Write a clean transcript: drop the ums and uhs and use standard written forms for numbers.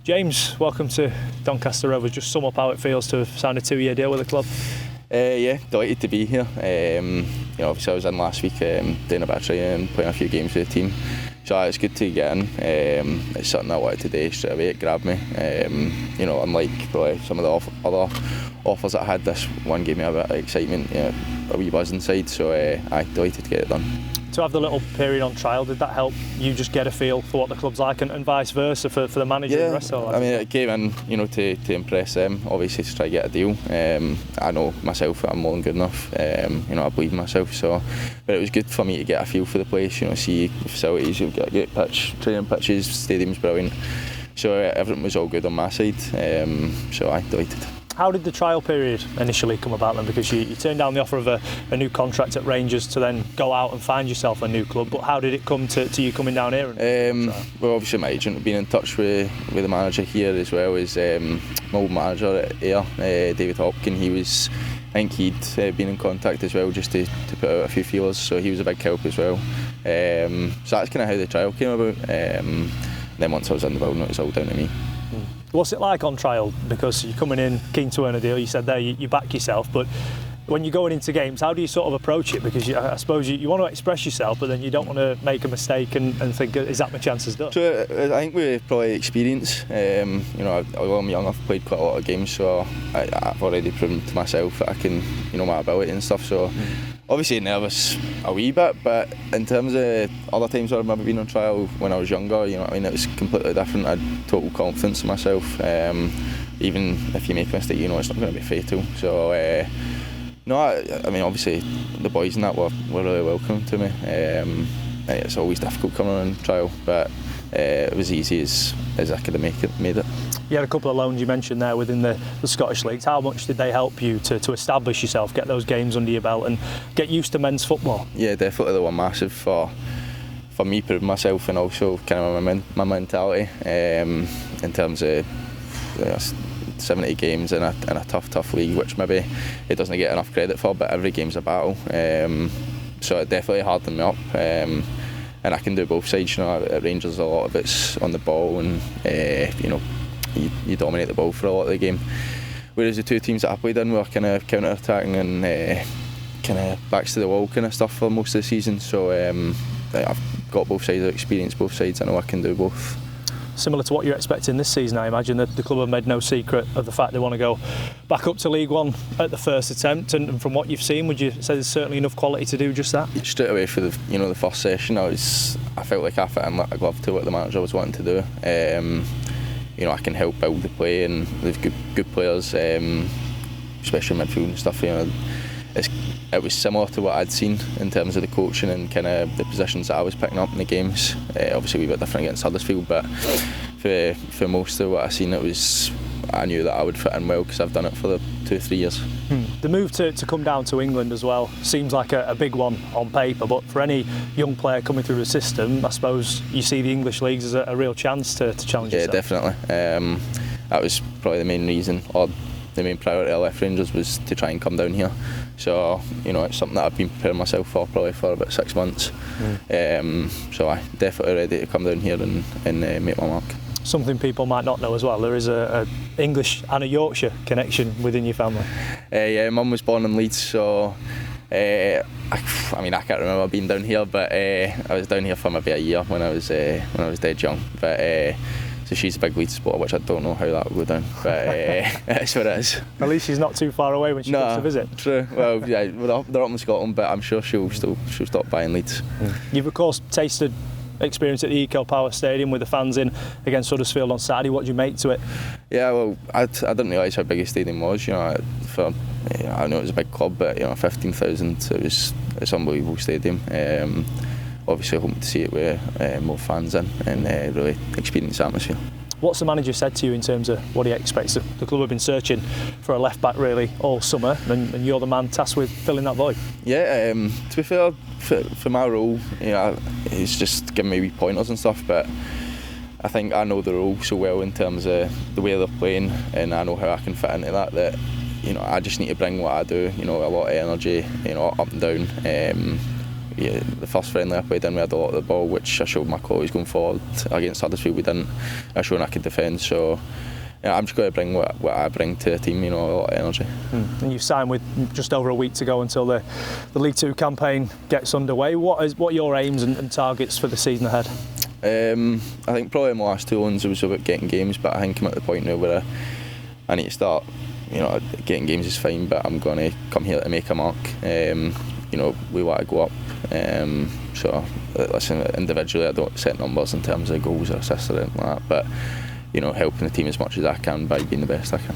James, welcome to Doncaster Rovers. Just sum up how it feels to have signed a 2-year deal with the club. Yeah, delighted to be here. Obviously I was in last week doing a bit of training and playing a few games with the team. So it's good to get in. It's something I wanted to do straight away. It grabbed me. Unlike probably some of the other offers that I had, this one gave me a bit of excitement, a wee buzz inside. So I'm delighted to get it done. To have the little period on trial, did that help you just get a feel for what the club's like and vice versa for the manager and the rest of the lads? I mean, it came in, to impress them, obviously to try to get a deal. I know myself that I'm more than good enough. I believe in myself. So, but it was good for me to get a feel for the place. See the facilities, you've got a great pitch, training pitches, stadium's brilliant. So everything was all good on my side. So I'm delighted. How did the trial period initially come about then? Because you turned down the offer of a new contract at Rangers to then go out and find yourself a new club. But how did it come to you coming down here? Well, obviously my agent had been in touch with the manager here, as well as my old manager at Ayr, David Hopkin. I think he'd been in contact as well, just to put out a few feelers. So he was a big help as well. So that's kind of how the trial came about. Then once I was in the building, it was all down to me. What's it like on trial? Because you're coming in keen to earn a deal. You said there you back yourself, but when you're going into games, how do you sort of approach it? Because I suppose you want to express yourself, but then you don't want to make a mistake and think, is that my chances done? So I think with probably experience, although I'm young, I've played quite a lot of games, so I've already proven to myself that I can, my ability and stuff. So obviously nervous a wee bit, but in terms of other times where I've maybe been on trial when I was younger, it was completely different. I had total confidence in myself. Even if you make a mistake, it's not going to be fatal. So I mean, obviously the boys and that were really welcome to me. It's always difficult coming on trial, but it was easy as I could have made it. You had a couple of loans you mentioned there within the Scottish leagues. How much did they help you to establish yourself, get those games under your belt and get used to men's football? Yeah, definitely they were massive for me proving myself, and also kind of my mentality in terms of 70 games in a tough league, which maybe it doesn't get enough credit for, but every game's a battle. So it definitely hardened me up. And I can do both sides. At Rangers, a lot of it's on the ball, and you dominate the ball for a lot of the game. Whereas the two teams that I played in were kind of counter-attacking and kind of backs to the wall kind of stuff for most of the season. So I've got both sides, I've experienced both sides. I know I can do both. Similar to what you're expecting this season, I imagine that the club have made no secret of the fact they want to go back up to League One at the first attempt. And from what you've seen, would you say there's certainly enough quality to do just that? Straight away for the first session, I felt like I fit in like a glove to what the manager was wanting to do. I can help build the play, and there's good players, especially midfield and stuff. It was similar to what I'd seen in terms of the coaching and kind of the positions that I was picking up in the games. Obviously a wee bit different against Huddersfield, but for most of what I seen, I knew that I would fit in well because I've done it for the 2-3 years. The move to come down to England as well seems like a big one on paper, but for any young player coming through the system, I suppose you see the English leagues as a real chance to challenge yourself. Yeah, definitely. That was probably the main reason, or the main priority I left Rangers, was to try and come down here. So it's something that I've been preparing myself for probably for about 6 months. So I'm definitely ready to come down here and make my mark. Something people might not know as well, there is a English and a Yorkshire connection within your family. Yeah, Mum was born in Leeds, so I can't remember being down here, but I was down here for maybe a year when I was dead young. But so she's a big Leeds supporter, which I don't know how that will go down, but it's what it is. At least she's not too far away when she comes to visit. True. Well, yeah, they're up in Scotland, but I'm sure she'll stop by in Leeds. You've of course tasted experience at the Eco Power Stadium with the fans in against Huddersfield on Saturday. What do you make to it? Yeah, well, I didn't realise how big a stadium was. I know it was a big club, but 15,000. It's an unbelievable stadium. Obviously hoping to see it with more fans in and really experience the atmosphere. What's the manager said to you in terms of what he expects? The club have been searching for a left back really all summer, and you're the man tasked with filling that void. Yeah, to be fair, for my role, he's just giving me wee pointers and stuff, but I think I know the role so well in terms of the way they're playing, and I know how I can fit into that I just need to bring what I do, a lot of energy, up and down. the first friendly I played in, we had a lot of the ball, which I showed my qualities going forward. Against Huddersfield we didn't. I showed I could defend, so I'm just going to bring what I bring to the team, a lot of energy. And you've signed with just over a week to go until the League Two campaign gets underway. What are your aims and targets for the season ahead? I think probably in my last 2 loans it was about getting games, but I think I'm at the point now where I need to start. Getting games is fine, but I'm going to come here to make a mark. We want to go up. So listen, individually I don't set numbers in terms of goals or assists or anything like that, but helping the team as much as I can by being the best I can.